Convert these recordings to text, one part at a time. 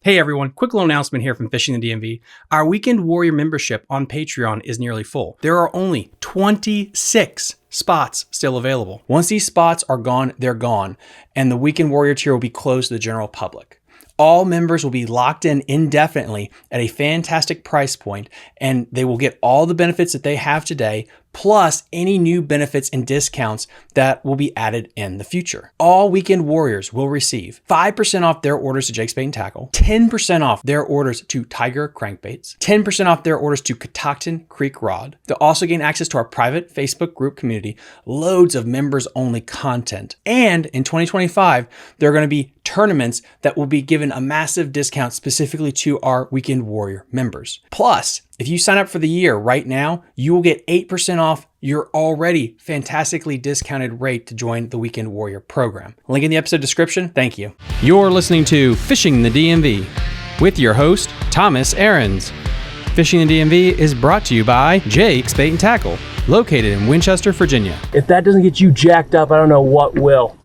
Hey everyone, quick little announcement here from Fishing the DMV. Our Weekend Warrior membership on Patreon is nearly full. There are only 26 spots still available. Once these spots are gone, they're gone, and the Weekend Warrior tier will be closed to the general public. All members will be locked in indefinitely at a fantastic price point, and they will get all the benefits that they have today, plus any new benefits and discounts that will be added in the future. All Weekend Warriors will receive 5% off their orders to Jake's Bait and Tackle, 10% off their orders to Tiger Crankbaits, 10% off their orders to Catoctin Creek Rod. They'll also gain access to our private Facebook group community, loads of members-only content. And in 2025, there are going to be tournaments that will be given a massive discount specifically to our Weekend Warrior members. Plus, if you sign up for the year right now, you will get 8% off your already fantastically discounted rate to join the Weekend Warrior program. Link in the episode description. Thank you. You're listening to Fishing the DMV with your host, Thomas Ahrens. Fishing the DMV is brought to you by Jake's Bait and Tackle, located in Winchester, Virginia. If that doesn't get you jacked up, I don't know what will.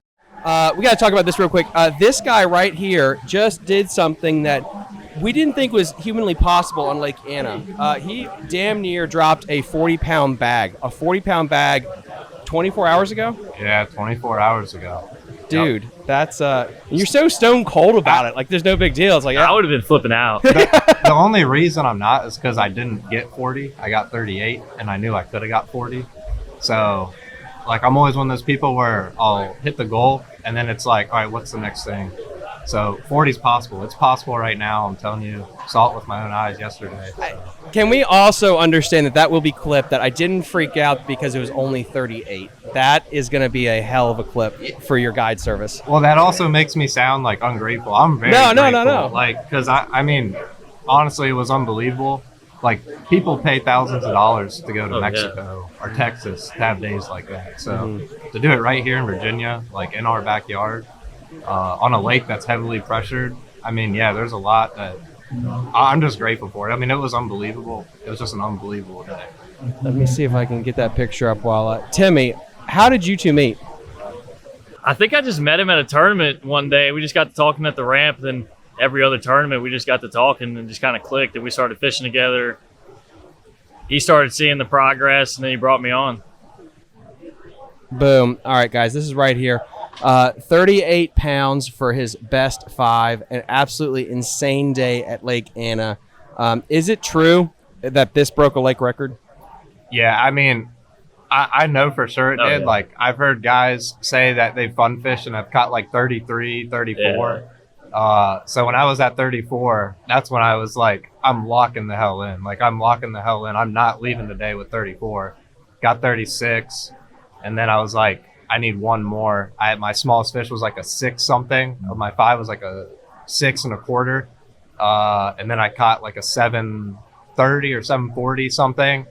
We got to talk about this real quick. This guy right here just did something that we didn't think was humanly possible on Lake Anna. He damn near dropped a 40-pound bag. A 40-pound bag 24 hours ago? Yeah, 24 hours ago. Dude, that's... you're so stone cold about it. Like, there's no big deal. It's like... I would have been flipping out. The only reason I'm not is because I didn't get 40. I got 38, and I knew I could have got 40. So, like, I'm always one of those people where I'll hit the goal, and then it's like, all right, what's the next thing? So 40 is possible. It's possible right now. I'm telling you, saw it with my own eyes yesterday. So. Can we also understand that will be clipped, that I didn't freak out because it was only 38? That is going to be a hell of a clip for your guide service. Well, that also makes me sound like ungrateful. I'm very grateful. No. Like, because I mean, honestly, it was unbelievable. Like, people pay thousands of dollars to go to Mexico or Texas to have days like that. So to do it right here in Virginia, like in our backyard, on a lake that's heavily pressured, I mean, yeah, there's a lot that I'm just grateful for it. I mean, it was unbelievable. It was just an unbelievable day. Let me see if I can get that picture up while Timmy, how did you two meet? I think I just met him at a tournament one day. We just got to talking at the ramp. Then every other tournament, we just got to talking and just kind of clicked. And we started fishing together. He started seeing the progress, and then he brought me on. Boom. All right, guys, this is right here. 38 pounds for his best 5, an absolutely insane day at Lake Anna. Is it true that this broke a lake record? Yeah, I mean, I know for sure it did. Yeah. Like, I've heard guys say that they fun fish and have caught like 33, 34. Yeah. So when I was at 34, that's when I was like, I'm locking the hell in. Like, I'm locking the hell in. I'm not leaving today with 34. Got 36. And then I was like, I need one more. My smallest fish was like a 6 something. My 5 was like a 6 1/4. And then I caught like a 730 or 740 something.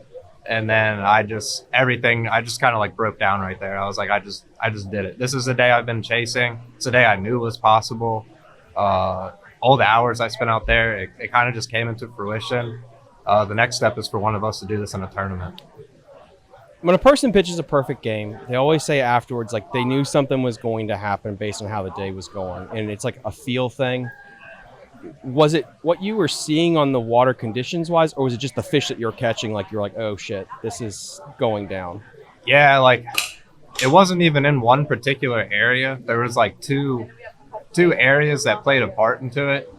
And then I just kind of like broke down right there. I was like, I just did it. This is the day I've been chasing. It's a day I knew was possible. All the hours I spent out there, it kind of just came into fruition. The next step is for one of us to do this in a tournament. When a person pitches a perfect game, they always say afterwards, like, they knew something was going to happen based on how the day was going. And it's like a feel thing. Was it what you were seeing on the water conditions wise, or was it just the fish that you're catching? Like, you're like, oh shit, this is going down. Yeah, like, it wasn't even in one particular area. There was like two areas that played a part into it.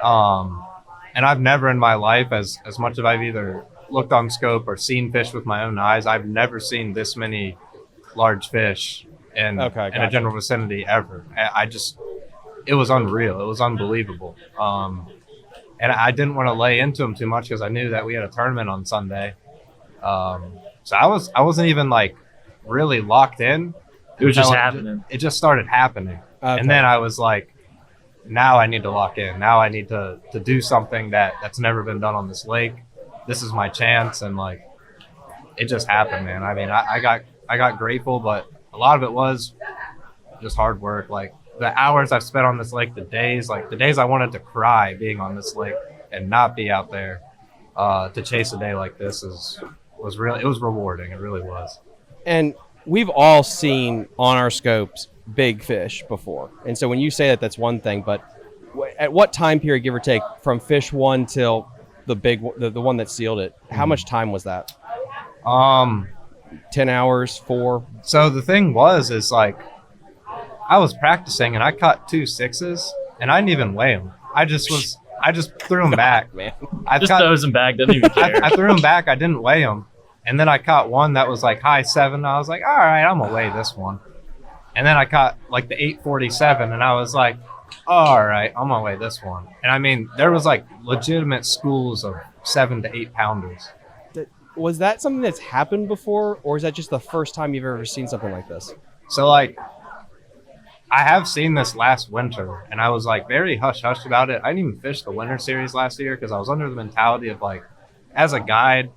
And I've never in my life, as much as I've either looked on scope or seen fish with my own eyes, I've never seen this many large fish in a general vicinity ever. It was unreal. It was unbelievable. And I didn't want to lay into them too much because I knew that we had a tournament on Sunday. So I wasn't even like really locked in. It was just happening. It just started happening. Okay. And then I was like, now I need to lock in. Now I need to do something that's never been done on this lake. This is my chance. And like, it just happened, man. I mean, I got grateful, but a lot of it was just hard work. Like, the hours I've spent on this lake, the days I wanted to cry being on this lake and not be out there to chase a day like this was rewarding. It really was. And we've all seen on our scopes big fish before. And so when you say that, that's one thing, but At what time period, give or take, from fish one till the one that sealed it? How much time was that? 10 hours, 4? So the thing is like, I was practicing and I caught 2 6s and I didn't even weigh them. I just threw them back. Man. Throws them back, doesn't even care. I threw them back. I didn't weigh them. And then I caught one that was like high 7. I was like, all right, I'm going to weigh this one. And then I caught like the 847 and I was like, all right, I'm going to weigh this one. And I mean, there was like legitimate schools of 7 to 8 pounders. Was that something that's happened before, or is that just the first time you've ever seen something like this? So like, I have seen this last winter and I was like very hush-hush about it. I didn't even fish the winter series last year because I was under the mentality of like, as a guide,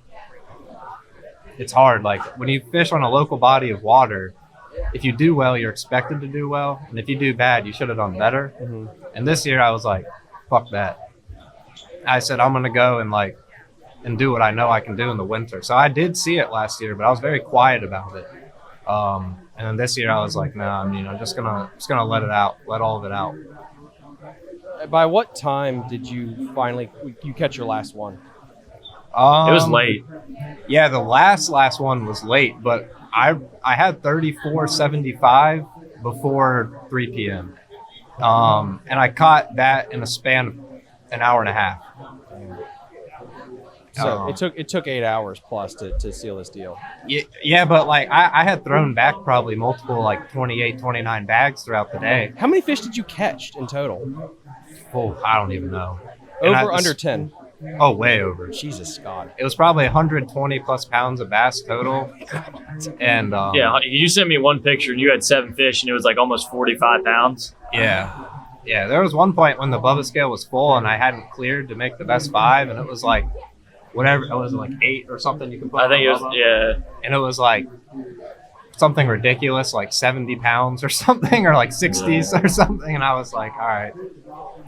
it's hard. Like when you fish on a local body of water, if you do well, you're expected to do well. And if you do bad, you should have done better. Mm-hmm. And this year I was like, fuck that. I said, I'm going to go and do what I know I can do in the winter. So I did see it last year, but I was very quiet about it. And then this year I was like, nah, I'm just gonna let it out, let all of it out. By what time did you finally catch your last one? It was late. Yeah, the last one was late, but I had 34.75 before 3 p.m. And I caught that in a span of an hour and a half. So it took 8 hours plus to seal this deal. Yeah, but like I had thrown back probably multiple like 28, 29 bags throughout the day. How many fish did you catch in total? Oh, I don't even know. Under 10? Oh, way over. Jesus God. It was probably 120 plus pounds of bass total. And yeah, you sent me one picture and you had 7 fish and it was like almost 45 pounds. Yeah. Yeah, there was one point when the Bubba scale was full and I hadn't cleared to make the best 5, and it was like whatever, it was like 8 or something you can put. I think it was, yeah. And it was like something ridiculous, like 70 pounds or something, or like 60s or something. And I was like, all right.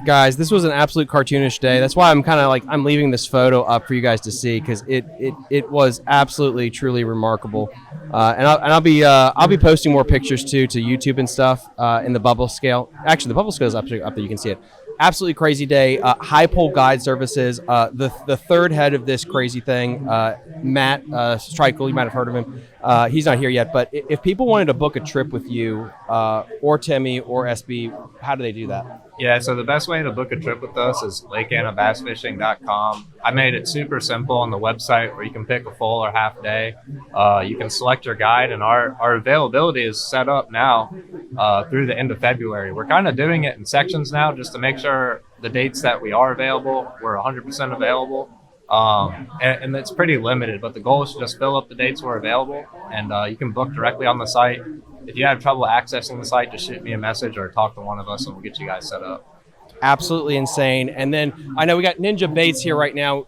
Guys, this was an absolute cartoonish day. That's why I'm kind of like, I'm leaving this photo up for you guys to see, because it was absolutely, truly remarkable. And I'll be posting more pictures too to YouTube and stuff in the bubble scale. Actually, the bubble scale is up there. You can see it. Absolutely crazy day. Heuple Guide Services, the third head of this crazy thing, Matt Streichel, you might have heard of him. He's not here yet, but if people wanted to book a trip with you or Timmy or SB, how do they do that? Yeah, so the best way to book a trip with us is lakeannabassfishing.com. I made it super simple on the website where you can pick a full or half day. You can select your guide, and our availability is set up now through the end of February. We're kind of doing it in sections now just to make sure the dates that we are available, we're 100% available. And it's pretty limited, but the goal is to just fill up the dates we're available, and you can book directly on the site. If you have trouble accessing the site, just shoot me a message or talk to one of us and we'll get you guys set up. Absolutely insane. And then I know we got Ninja Baits here right now.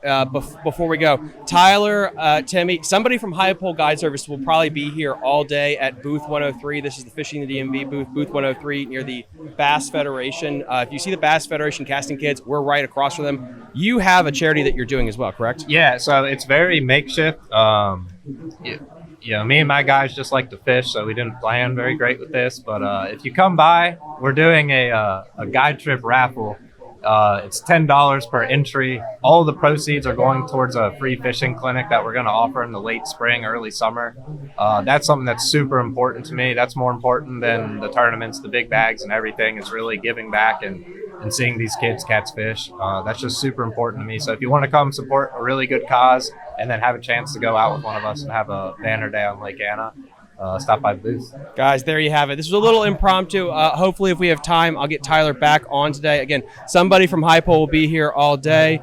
Before we go, Tyler, Timmy, somebody from Heuple Guide Service will probably be here all day at booth 103. This is the Fishing the DMV booth 103 near the Bass Federation. If you see the Bass Federation casting kids, we're right across from them. You have a charity that you're doing as well, correct? Yeah, so it's very makeshift. Me and my guys just like to fish, so we didn't plan very great with this. But if you come by, we're doing a guide trip raffle. It's $10 per entry. All the proceeds are going towards a free fishing clinic that we're going to offer in the late spring, early summer. That's something that's super important to me. That's more important than the tournaments, the big bags and everything. It's really giving back and seeing these kids catch fish. That's just super important to me. So if you want to come support a really good cause and then have a chance to go out with one of us and have a banner day on Lake Anna, stop by the booth. Guys, there you have it. This was a little impromptu. Hopefully, if we have time, I'll get Tyler back on today. Again, somebody from Heuple will be here all day.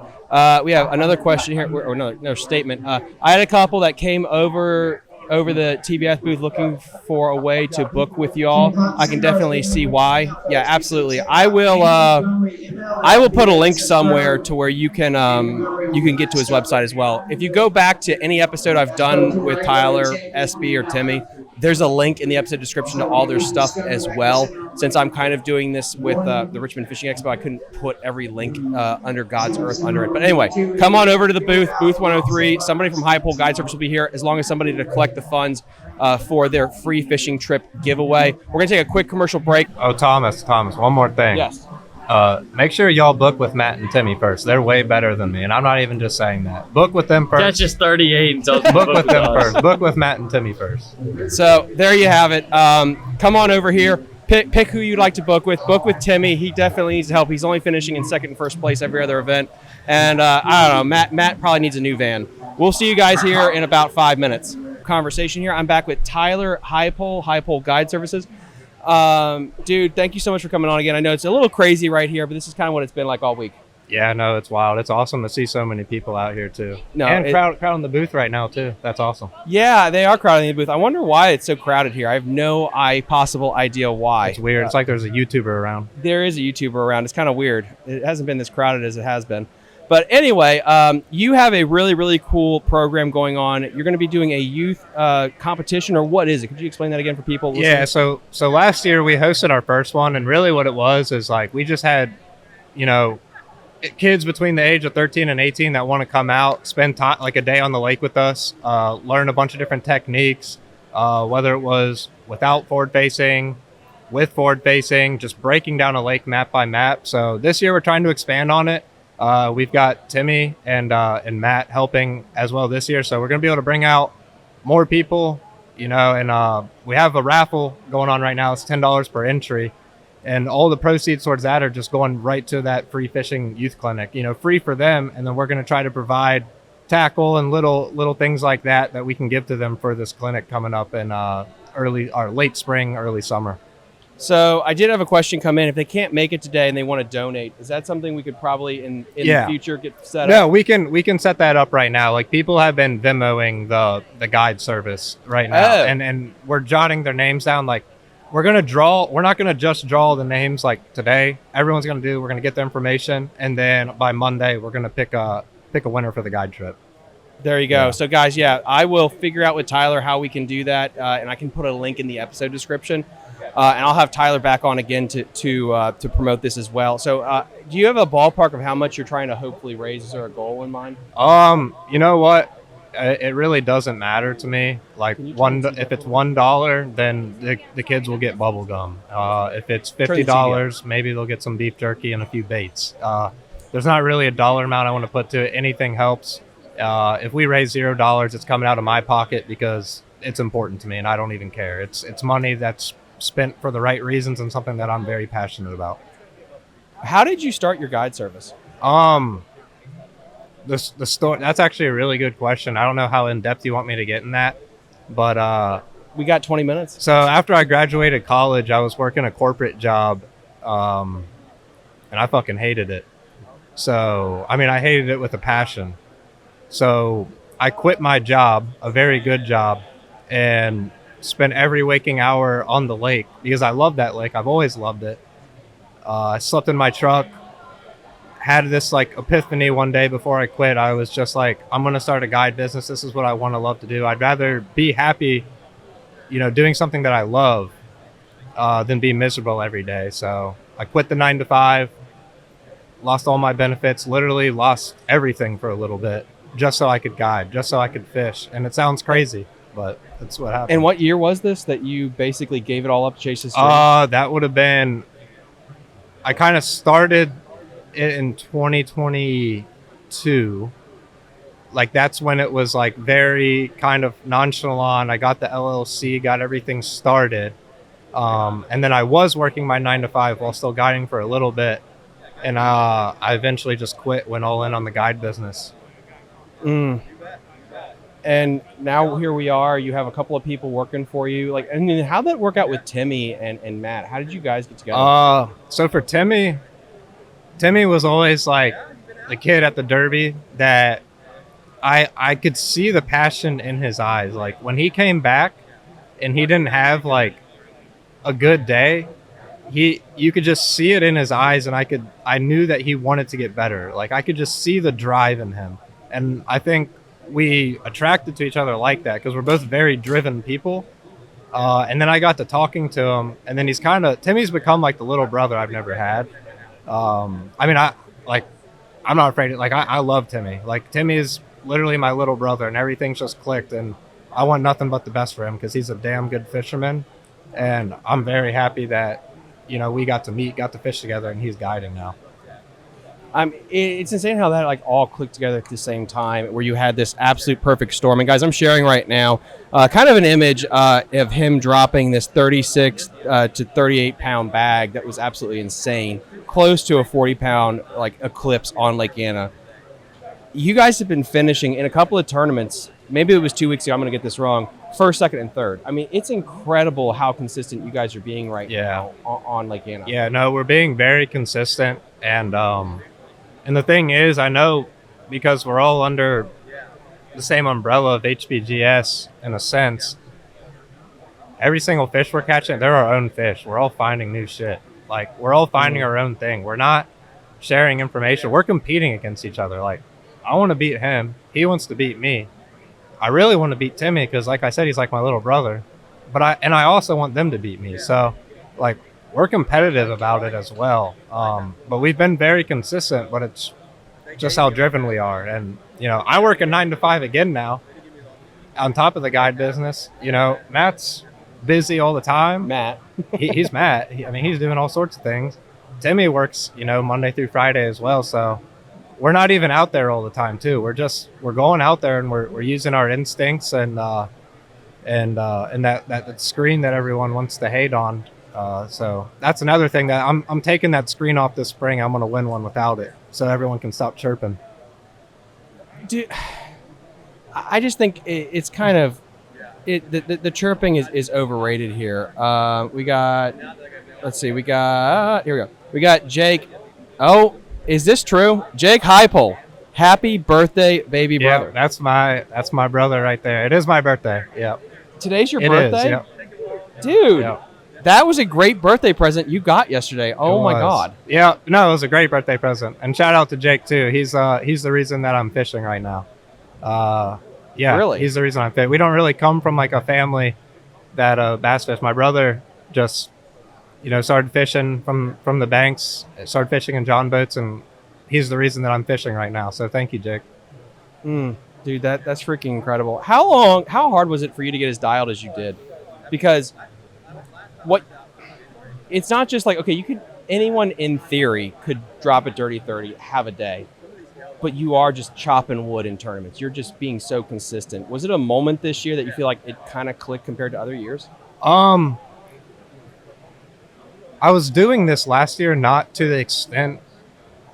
We have another question here, or another statement. I had a couple that came over the TBS booth looking for a way to book with y'all. I can definitely see why. Yeah, absolutely. I will put a link somewhere to where you can get to his website as well. If you go back to any episode I've done with Tyler, SB, or Timmy, there's a link in the episode description to all their stuff as well. Since I'm kind of doing this with the Richmond Fishing Expo, I couldn't put every link under God's earth under it. But anyway, come on over to the booth 103. Somebody from Heuple Guide Service will be here, as long as somebody to collect the funds for their free fishing trip giveaway. We're going to take a quick commercial break. Oh, Thomas, one more thing. Yes. Make sure y'all book with Matt and Timmy first. They're way better than me, and I'm not even just saying that. Book with them first. Catch us 38 and tell us Book with them first. Book with Matt and Timmy first. So there you have it. Come on over here. Pick who you'd like to book with. Book with Timmy. He definitely needs help. He's only finishing in second and first place every other event. And I don't know, Matt probably needs a new van. We'll see you guys here in about 5 minutes. Conversation here. I'm back with Tyler Heuple Guide Services. Dude, thank you so much for coming on again. I know it's a little crazy right here, but this is kind of what it's been like all week. Yeah, no, it's wild. It's awesome to see so many people out here too. No, and crowd in the booth right now too. That's awesome. Yeah, they are crowded in the booth. I wonder why it's so crowded here. I have no possible idea why. It's weird. It's like there's a YouTuber around. There is a YouTuber around. It's kind of weird. It hasn't been this crowded as it has been. But anyway, you have a really, really cool program going on. You're going to be doing a youth competition, or what is it? Could you explain that again for people listening? Yeah, so last year we hosted our first one, and really what it was is like we just had, kids between the age of 13 and 18 that want to come out, spend time, like a day on the lake with us, learn a bunch of different techniques, whether it was without forward facing, with forward facing, just breaking down a lake map by map. So this year we're trying to expand on it. We've got Timmy and Matt helping as well this year. So we're going to be able to bring out more people, and we have a raffle going on right now. It's $10 per entry. And all the proceeds towards that are just going right to that free fishing youth clinic, free for them. And then we're going to try to provide tackle and little things like that we can give to them for this clinic coming up in late spring, early summer. So I did have a question come in. If they can't make it today and they want to donate, is that something we could probably in the future get set up? No, we can set that up right now. Like people have been Venmoing the guide service right now, and we're jotting their names down. Like we're not gonna just draw the names like today. We're gonna get the information, and then by Monday we're gonna pick a winner for the guide trip. There you go. Yeah. So guys, I will figure out with Tyler how we can do that, and I can put a link in the episode description. And I'll have Tyler back on again to promote this as well. So do you have a ballpark of how much you're trying to hopefully raise? Is there a goal in mind? You know what? It really doesn't matter to me. Like if it's $1, then the kids will get bubble gum. If it's $50, maybe they'll get some beef jerky and a few baits. There's not really a dollar amount I want to put to it. Anything helps. If we raise $0, it's coming out of my pocket because it's important to me, and I don't even care. It's money that's spent for the right reasons and something that I'm very passionate about. How did you start your guide service? The story, that's actually a really good question. I don't know how in depth you want me to get in that, but we got 20 minutes. So after I graduated college, I was working a corporate job, and I fucking hated it. So I hated it with a passion. So I quit my job, a very good job, and spent every waking hour on the lake because I love that lake. I've always loved it. I slept in my truck, had this like epiphany one day before I quit. I was just like, I'm going to start a guide business. This is what I want to love to do. I'd rather be happy, doing something that I love, than be miserable every day. So I quit the 9-to-5, lost all my benefits, literally lost everything for a little bit just so I could guide, just so I could fish. And it sounds crazy, but that's what happened. And what year was this that you basically gave it all up to chase this dream? That would have been, I kind of started it in 2022. Like that's when it was like very kind of nonchalant. I got the LLC, got everything started. And then I was working my 9-to-5 while still guiding for a little bit. And I eventually just quit, went all in on the guide business. And now here we are. You have a couple of people working for you. How'd that work out with Timmy and Matt? How did you guys get together? So for Timmy was always like the kid at the Derby that I could see the passion in his eyes. Like when he came back and he didn't have like a good day, you could just see it in his eyes, and I knew that he wanted to get better. Like I could just see the drive in him. And I think we attracted to each other like that because we're both very driven people. And then I got to talking to him, and then Timmy's become like the little brother I've never had. I'm not afraid of, I love Timmy. Like Timmy is literally my little brother, and everything's just clicked, and I want nothing but the best for him because he's a damn good fisherman. And I'm very happy that we got to fish together, and he's guiding now. It's insane how that like all clicked together at the same time, where you had this absolute perfect storm. And guys, I'm sharing right now kind of an image of him dropping this 36 to 38 pound bag that was absolutely insane, close to a 40 pound like eclipse on Lake Anna. You guys have been finishing in a couple of tournaments. Maybe it was 2 weeks ago. I'm going to get this wrong. First, second, and third. I mean, it's incredible how consistent you guys are being right now on Lake Anna. Yeah, no, we're being very consistent, and the thing is, I know because we're all under the same umbrella of HBGS in a sense. Every single fish we're catching, they're our own fish. We're all finding new shit. Like, we're all finding our own thing. We're not sharing information. We're competing against each other. Like, I want to beat him. He wants to beat me. I really want to beat Timmy because, like I said, he's like my little brother. But I also want them to beat me. So, like, we're competitive about it as well. But we've been very consistent, but it's just how driven we are. And, I work a 9 to 5 again now on top of the guide business. Matt's busy all the time. Matt. He's Matt. He's doing all sorts of things. Timmy works, Monday through Friday as well. So we're not even out there all the time too. We're going out there and we're using our instincts and that screen that everyone wants to hate on. So that's another thing that I'm taking that screen off this spring. I'm going to win one without it so everyone can stop chirping. Dude, I just think it's kind of the chirping is overrated here. Here we go. We got Jake. Oh, is this true? Jake Heuple. Happy birthday, baby brother. Yeah, that's my brother right there. It is my birthday. Yeah. Today's your It birthday? is, yep. Dude. Yep. That was a great birthday present you got yesterday. Oh my God. Yeah, no, it was a great birthday present. And shout out to Jake too. He's the reason that I'm fishing right now. Yeah, really? He's the reason I'm fishing. We don't really come from like a family that bass fish. My brother just started fishing from the banks, started fishing in John boats, and he's the reason that I'm fishing right now. So thank you, Jake. Dude, that's freaking incredible. How hard was it for you to get as dialed as you did? Because it's not just like, okay, anyone in theory could drop a dirty 30, have a day, but you are just chopping wood in tournaments. You're just being so consistent. Was it a moment this year that you feel like it kind of clicked compared to other years? I was doing this last year, not to the extent,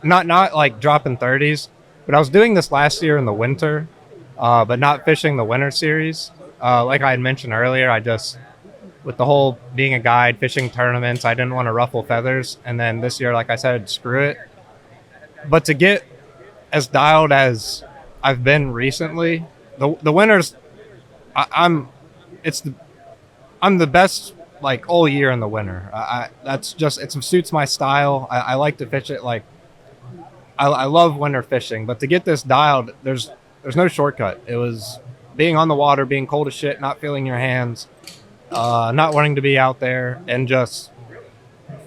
not like dropping 30s, but I was doing this last year in the winter, but not fishing the winter series. Like I had mentioned earlier, with the whole being a guide, fishing tournaments, I didn't want to ruffle feathers. And then this year, like I said, screw it. But to get as dialed as I've been recently, the winters, I'm the best like all year in the winter. It suits my style. I like to fish it like I love winter fishing. But to get this dialed, there's no shortcut. It was being on the water, being cold as shit, not feeling your hands. Not wanting to be out there and just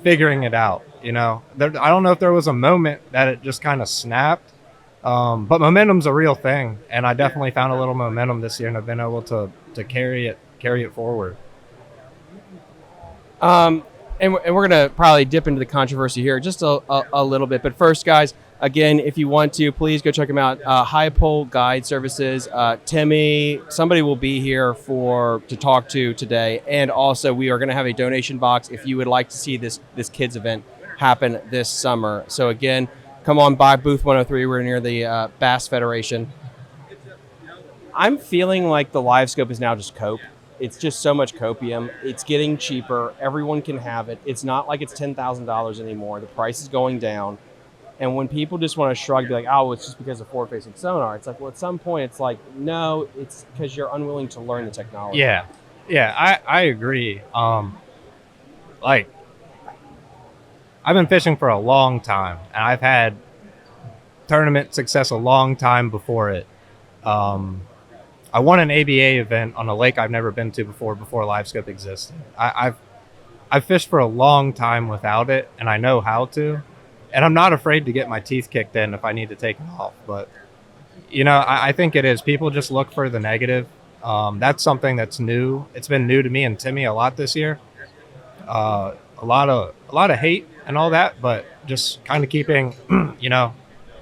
figuring it out, I don't know if there was a moment that it just kind of snapped, but momentum's a real thing, and I definitely found a little momentum this year, and I've been able to carry it forward. And we're gonna probably dip into the controversy here just a little bit, but first, guys, again, if you want to, please go check them out. Heuple Guide Services. Timmy, somebody will be here to talk to today. And also, we are going to have a donation box if you would like to see this kids event happen this summer. So again, come on by booth 103. We're near the Bass Federation. I'm feeling like the live scope is now just cope. It's just so much copium. It's getting cheaper. Everyone can have it. It's not like it's $10,000 anymore. The price is going down. And when people just want to shrug, be like, oh, it's just because of forward-facing sonar. It's like, well, at some point, it's like, no, it's because you're unwilling to learn the technology. Yeah, I agree. Like, I've been fishing for a long time, and I've had tournament success a long time before it. I won an ABA event on a lake I've never been to before LiveScope existed. I've fished for a long time without it, and I know how to. And I'm not afraid to get my teeth kicked in if I need to take it off. But, I think it is. People just look for the negative. That's something that's new. It's been new to me and Timmy a lot this year. a lot of hate and all that, but just kind of keeping,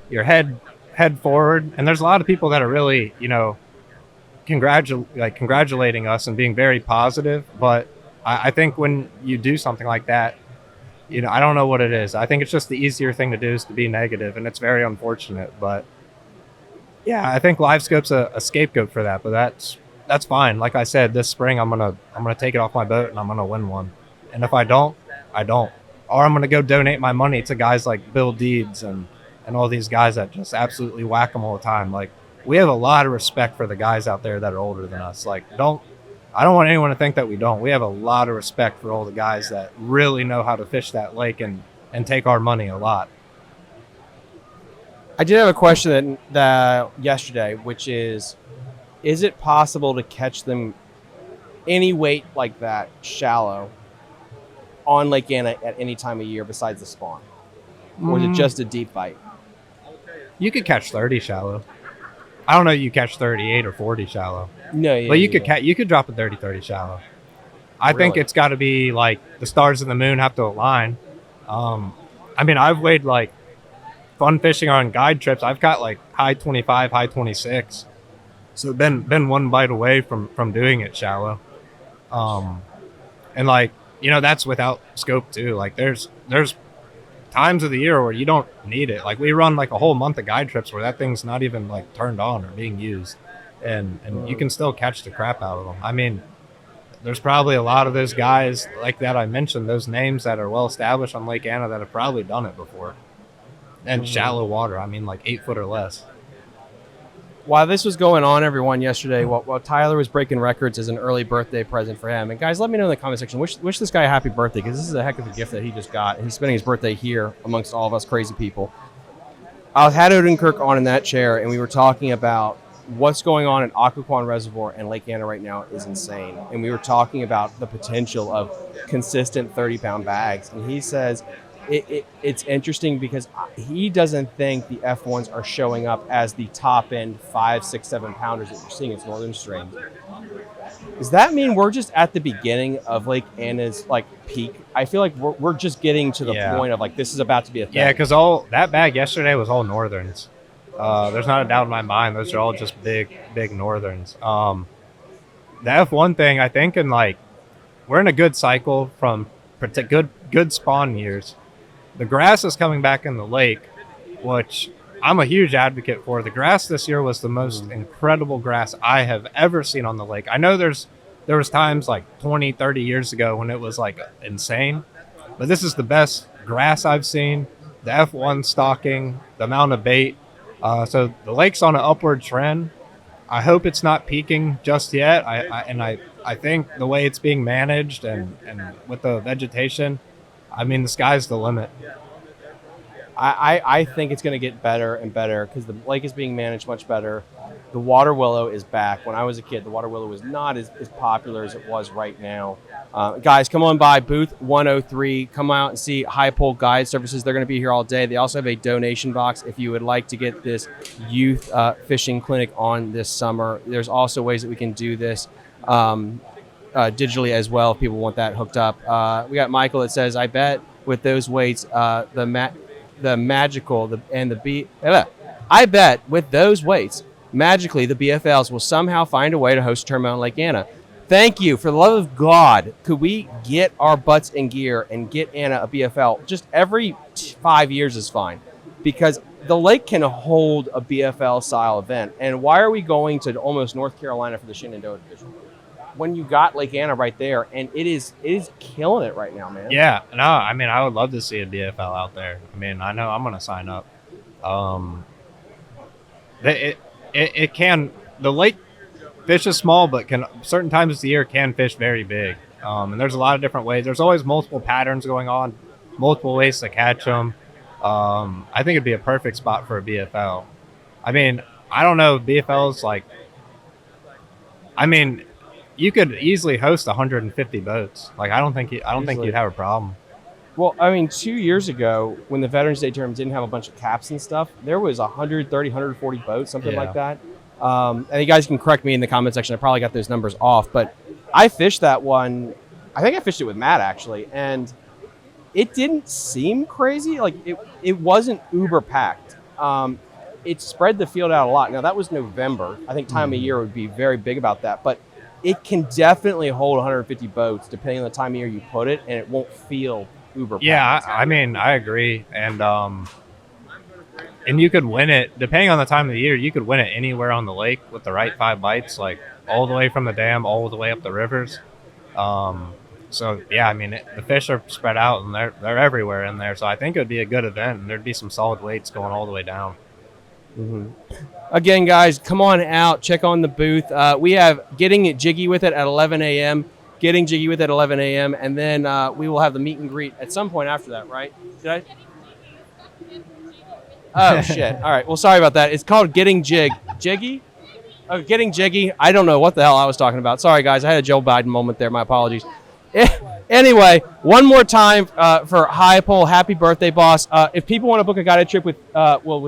your head forward. And there's a lot of people that are really, congratulating us and being very positive. But I think when you do something like that, I don't know what it is. I think it's just the easier thing to do is to be negative, and it's very unfortunate. But yeah, I think LiveScope's a scapegoat for that. But that's fine. Like I said, this spring I'm gonna take it off my boat and I'm gonna win one. And if I don't, I don't. Or I'm gonna go donate my money to guys like Bill Deeds and all these guys that just absolutely whack them all the time. Like, we have a lot of respect for the guys out there that are older than us. Like, I don't want anyone to think that we don't. We have a lot of respect for all the guys that really know how to fish that lake and take our money a lot. I did have a question that yesterday, which is it possible to catch them any weight like that shallow on Lake Anna at any time of year besides the spawn? Or is it just a deep bite? You could catch 30 shallow. I don't know you catch 38 or 40 shallow. No, yeah. But you could drop a 30 shallow. I think it's got to be like the stars and the moon have to align. I've weighed like fun fishing on guide trips. I've got like high 25, high 26. So been one bite away from doing it shallow. And like, that's without scope too. Like there's times of the year where you don't need it. Like we run like a whole month of guide trips where that thing's not even like turned on or being used, and you can still catch the crap out of them. I mean, there's probably a lot of those guys like that I mentioned, those names that are well established on Lake Anna that have probably done it before. And shallow water, I mean like 8 foot or less. While this was going on, everyone, yesterday, while Tyler was breaking records as an early birthday present for him, and guys, let me know in the comment section, wish this guy a happy birthday, because this is a heck of a gift that he just got, and he's spending his birthday here amongst all of us crazy people. I had Odenkirk on in that chair, and we were talking about what's going on in Occoquan Reservoir and Lake Anna right now is insane, and we were talking about the potential of consistent 30-pound bags, and he says it's interesting because he doesn't think the F1s are showing up as the top end 5, 6, 7 pounders that you're seeing in northern streams. Does that mean we're just at the beginning of Lake Anna's like peak? I feel like we're just getting to the point of like this is about to be a thing. Yeah, because all that bag yesterday was all northerns. There's not a doubt in my mind. Those are all just big northerns. The F1 thing, I think, and like we're in a good cycle from good spawn years. The grass is coming back in the lake, which I'm a huge advocate for. The grass this year was the most incredible grass I have ever seen on the lake. I know there was times like 20, 30 years ago when it was like insane, but this is the best grass I've seen. The F1 stocking, the amount of bait. So the lake's on an upward trend. I hope it's not peaking just yet. I think the way it's being managed and with the vegetation, I mean, the sky's the limit. I think it's going to get better and better because the lake is being managed much better. The water willow is back. When I was a kid, the water willow was not as popular as it was right now. Guys, come on by booth 103. Come out and see Heuple Guide Services. They're going to be here all day. They also have a donation box if you would like to get this youth fishing clinic on this summer. There's also ways that we can do this digitally as well if people want that hooked up. We got Michael that says, I bet with those weights, I bet with those weights, magically the BFLs will somehow find a way to host a tournament on Lake Anna. Thank you. For the love of God, could we get our butts in gear and get Anna a BFL? Just every 5 years is fine because the lake can hold a BFL style event. And why are we going to almost North Carolina for the Shenandoah division when you got Lake Anna right there? And it is killing it right now, man. Yeah, no, I mean, I would love to see a BFL out there. I mean, I know I'm going to sign up. It can, the lake fishes small, but can certain times of the year can fish very big. And there's a lot of different ways. There's always multiple patterns going on, multiple ways to catch them. I think it'd be a perfect spot for a BFL. I mean, I don't know, BFL's like, I mean, you could easily host 150 boats. Like, I don't think you'd have a problem. Well, I mean, 2 years ago, when the Veterans Day tournament didn't have a bunch of caps and stuff, there was 130, 140 boats, something like that. And you guys can correct me in the comment section. I probably got those numbers off, but I fished that one. I think I fished it with Matt, actually, and it didn't seem crazy. Like it wasn't uber packed. It spread the field out a lot. Now that was November. I think time of year would be very big about that, but it can definitely hold 150 boats depending on the time of year you put it, and it won't feel uber packed. Yeah, I mean, I agree. And you could win it, depending on the time of the year, you could win it anywhere on the lake with the right 5 bites, like all the way from the dam, all the way up the rivers. So, yeah, I mean, the fish are spread out, and they're everywhere in there. So I think it would be a good event, and there'd be some solid weights going all the way down. Mm-hmm. Again, guys, come on out. Check on the booth. We have Getting Jiggy With It at 11 a.m., Getting Jiggy With It at 11 a.m., and then we will have the meet and greet at some point after that, right? Did I? Oh, shit. All right. Well, sorry about that. It's called Getting Jiggy? Oh, Getting Jiggy. I don't know what the hell I was talking about. Sorry, guys. I had a Joe Biden moment there. My apologies. Anyway, one more time for Heuple. Happy birthday, boss. If people want to book a guided trip with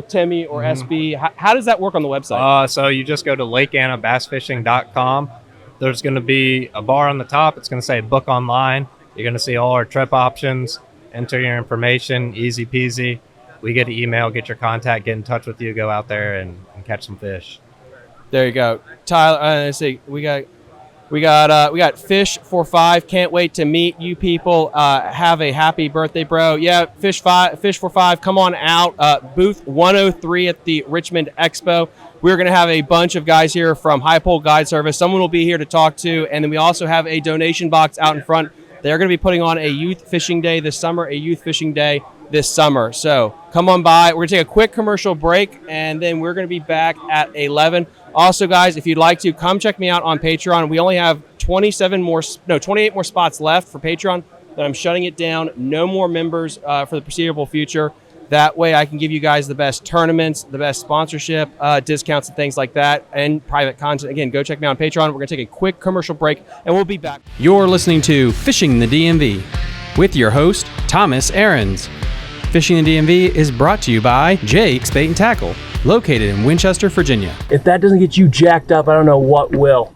Timmy or SB, how does that work on the website? So you just go to lakeannabassfishing.com. There's going to be a bar on the top. It's going to say book online. You're going to see all our trip options. Enter your information. Easy peasy. We get an email, get your contact, get in touch with you, go out there and catch some fish. There you go, Tyler. Let's see, we got Fish for 5. Can't wait to meet you people. Have a happy birthday, bro. Yeah, Fish for 5. Come on out. Booth 103 at the Richmond Expo. We're going to have a bunch of guys here from Heuple Guide Service. Someone will be here to talk to, and then we also have a donation box out in front. They're going to be putting on a youth fishing day this summer. So come on by. We're going to take a quick commercial break, and then we're going to be back at 11. Also, guys, if you'd like to, come check me out on Patreon. We only have 28 more spots left for Patreon. Then I'm shutting it down. No more members for the foreseeable future. That way I can give you guys the best tournaments, the best sponsorship, discounts and things like that, and private content. Again, go check me out on Patreon. We're going to take a quick commercial break, and we'll be back. You're listening to Fishing the DMV with your host, Thomas Ahrens. Fishing the DMV is brought to you by Jake's Bait and Tackle, located in Winchester, Virginia. If that doesn't get you jacked up, I don't know what will.